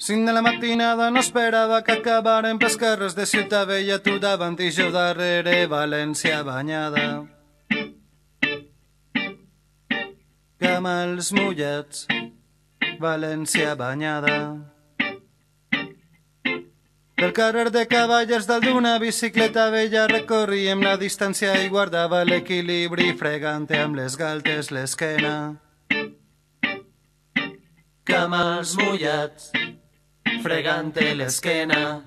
5 de la matinada no esperava que acabaren pels carrers de Ciutat Vella, tu davant i jo darrere, València banyada. Camals mullats, València banyada. Pel carrer de Cavallers dalt d'una bicicleta vella recorríem la distància i guardava l'equilibri fregant-te amb les galtes l'esquena. Camals mullats, fregant-te l'esquena.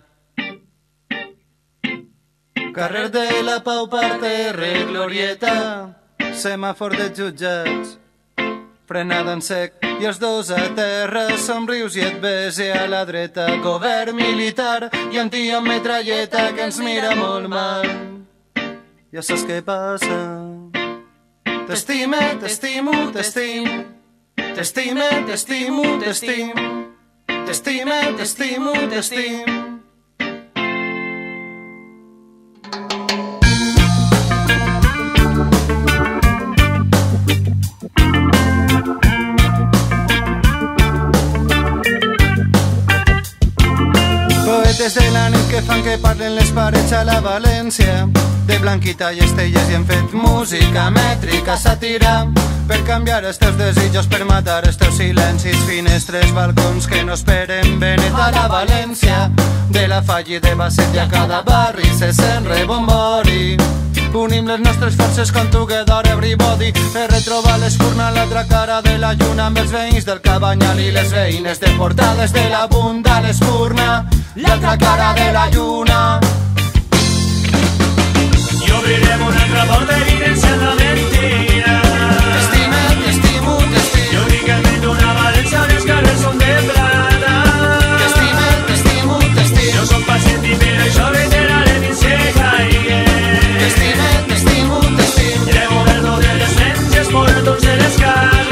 Carrer de la Pau, parterre, glorieta, semàfor de jutjats, frenada en sec i els dos a terra, somrius i et bese a la dreta, govern militar i un tio amb metralleta que ens mira molt mal. Ja saps què passa? T'estime, t'estimo, t'estimo, t'estime, t'estimo, t'estimo, t'estime, t'estimo, t'estimo. Poetes de la nit que fan que parlen les parets a la València, de Blanquita i Estelles, i hem fet música mètrica, sàtira, per canviar els teus desitjos, per matar els teus silencis, finestres, balcons que no esperen benet a la València. De la Falla i de Basset i a cada barri se sent rebombori. Unim les nostres forces com Together Everybody per retrobar l'espurna a l'altra cara de la lluna, amb els veïns del Cabanyal i les veïnes de Portades de la Bunda, l'espurna, l'altra cara de la lluna. I obrirem una altra porta evidenciant la mentira. T'estime, t'estimo, t'estimo. Jo dic que invento una València on els carrers són de plata. T'estime, t'estimo, t'estimo. Jo soc pacient i per això reiteraré fins que caigui. T'estime, t'estimo, t'estimo. Llevo verdo de les menges, portons de les carres.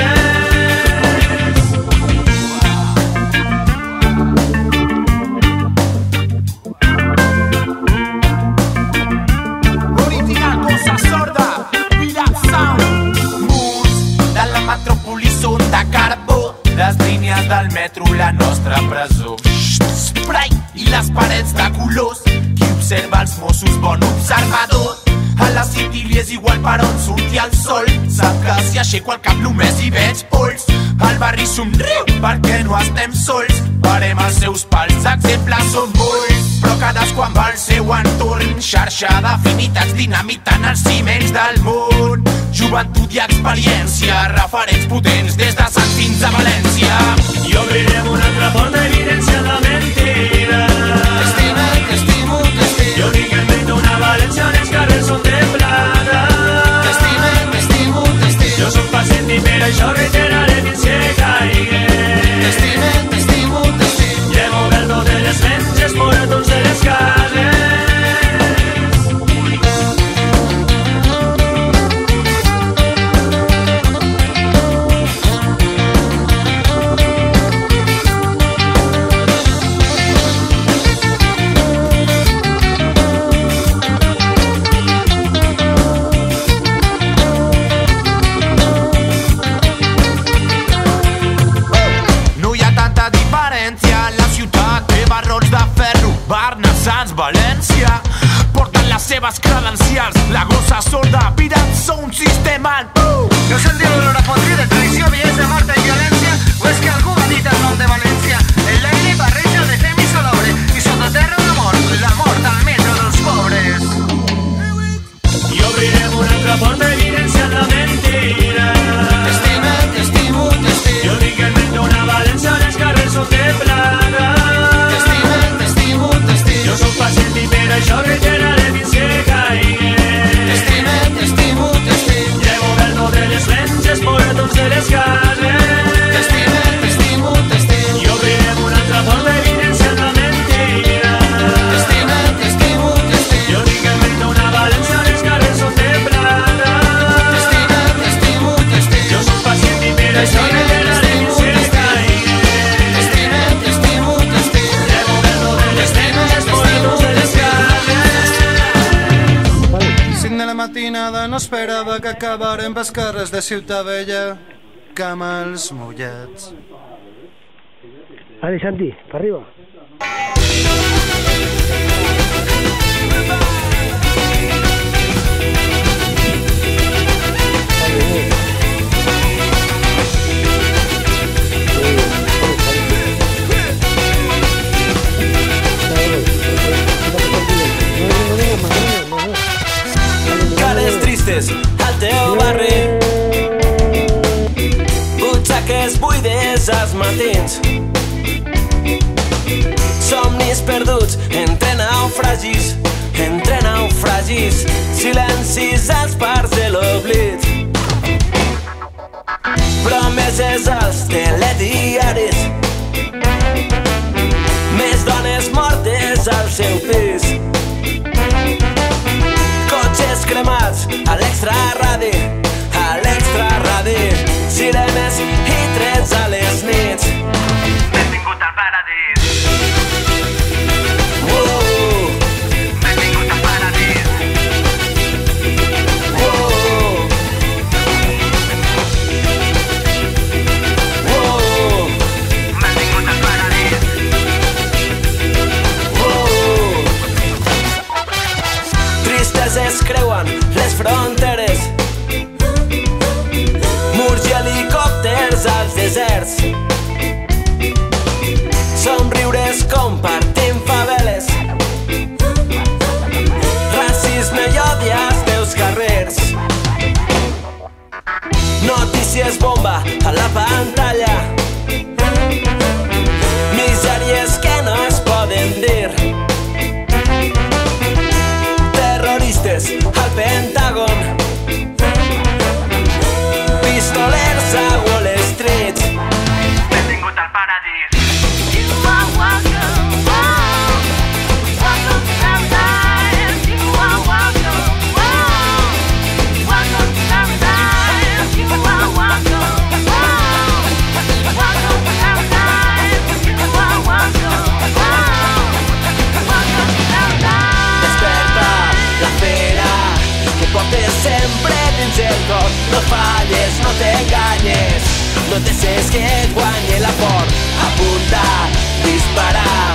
Política, cosa sorda, Pirat Sound. Murs de la metròpoli són de carbó, les línies del metro, la nostra presó. Spray i les parets de colors, qui observa els Mossos, bon observador. A la City li és igual per on surti el sol, sap que si aixeco el cap només hi veig pols. El barri somriu perquè no estem sols, parem els seus pals, exemples són molts, però cadascú amb el seu entorn, xarxa d'afinitats dinamitant els ciments del món. Joventut i experiència, referents potents des de Sant fins a València. I obrirem una altra porta evidenciant la mentira. T'estime, t'estimo, t'estimo. Jo dic que invento una València on els carrers són de plata. T'estime, t'estimo, t'estimo. Jo soc pacient i per això reiteraré fins que caigui. T'estime, t'estimo, t'estimo. Llevo verdo de les menges, portons de les carres. No hi ha tanta diferència, la ciutat té barrots de ferro, Barna, Sants, València, porten les seves credencials, la gossa sorda, Pirat Sound System and No sentiu l'olor a fotri de traïció, bellesa, mort i violència? O és que algú ha dit el nom de València? El l'aire barreja de fem i salobre, i sototerra la mort al metro dels pobres. I obrirem una altra porta evidenciant la mentira. T'estime, t'estimo, t'estimo. Jo dic que invento una València on els carrers són de plata. T'estime, t'estimo, t'estimo. Jo soc pacient i per això reiteraré fins que caigui. T'estime, t'estimo, t'estimo. Llevo verdo de les menges, portons de les carres. T'estime, t'estimo, t'estimo. I obrirem una altra porta evidenciant la mentira. T'estime, t'estimo, t'estimo. Jo dic que invento una València on els carrers són de plata. T'estime, t'estimo, t'estimo. Jo soc pacient i per això reiteraré fins que caigui. T'estime, t'estimo, t'estimo. Llevo verdo de les menges, portons de les carres. 5 de la matinada no esperava que acabaren pels carrers de Ciutat Vella, camals mullats. Vale, Santi, para arriba. Cares tristes al teu barri, butxaques buides als matins, somnis perduts entre naufragis, silencis als parcs de l'oblit, promeses als telediaris, més dones mortes al seu pis, cotxes cremats a l'extraradi, sirenes i trets a les nits. Benvingut al paradís. Benvingut al paradís. Benvingut al paradís. Tristes es creuen les fronteres, murs i helicòpters als deserts, somriures compartint faveles, racisme i odi als teus carrers, notícies bomba a la pantalla, misèries que no es poden dir, terroristes al Pentàgon, pistolers a Wall Street. Benvingut al paradís. Desperta la fera que portes sempre dins el cor. No falles, no t'enganyes, no deixes que et guanyi la por. Apunta, disparar,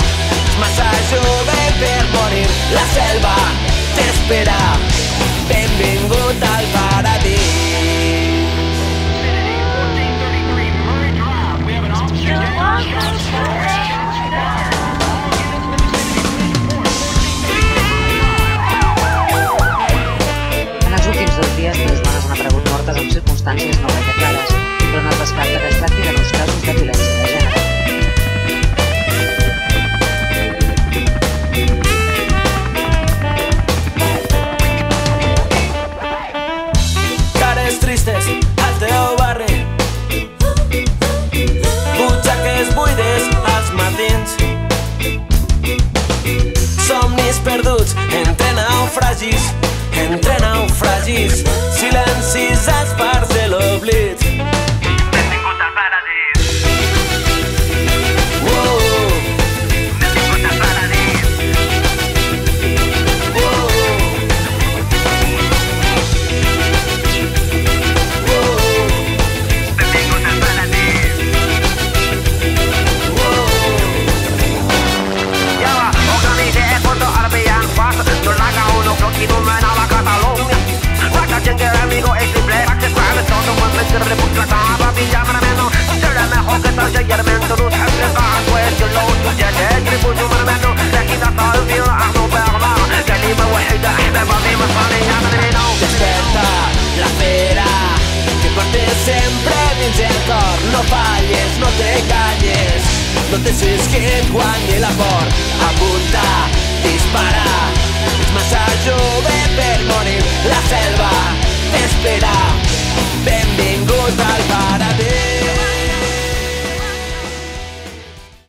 és massa jove per morir. La selva t'espera, benvingut al paradís. En els últims 2 dies, 3 dones han aparegut mortes en circumstàncies no gaire clares, però no es descarta que es tracti de nous casos de violència de gènere. Cares tristes al teu barri, butxaques buides als matins, somnis perduts entre naufragis, silencis als parcs de l'oblit. Benvingut al paradís. Benvingut al paradís. Benvingut al paradís. Ya va, otra mide es por todo Arabian Fast. No la haga uno, que no me da la Cataluña. Guarda que el amigo es triple, para que sabe todo cuando se repulsa cada villa menos. Será mejor que tal ayer mento, no te hagas pues yo lo tuya que tributo menos. De aquí hasta el día a no verla. كلمة واحدة احنا بعضي مصاني عملنا. Desperta la fera que portes sempre dins el cor. No falles, no t'enganyes, no deixes que et guanyi la por. Apunta, dispara,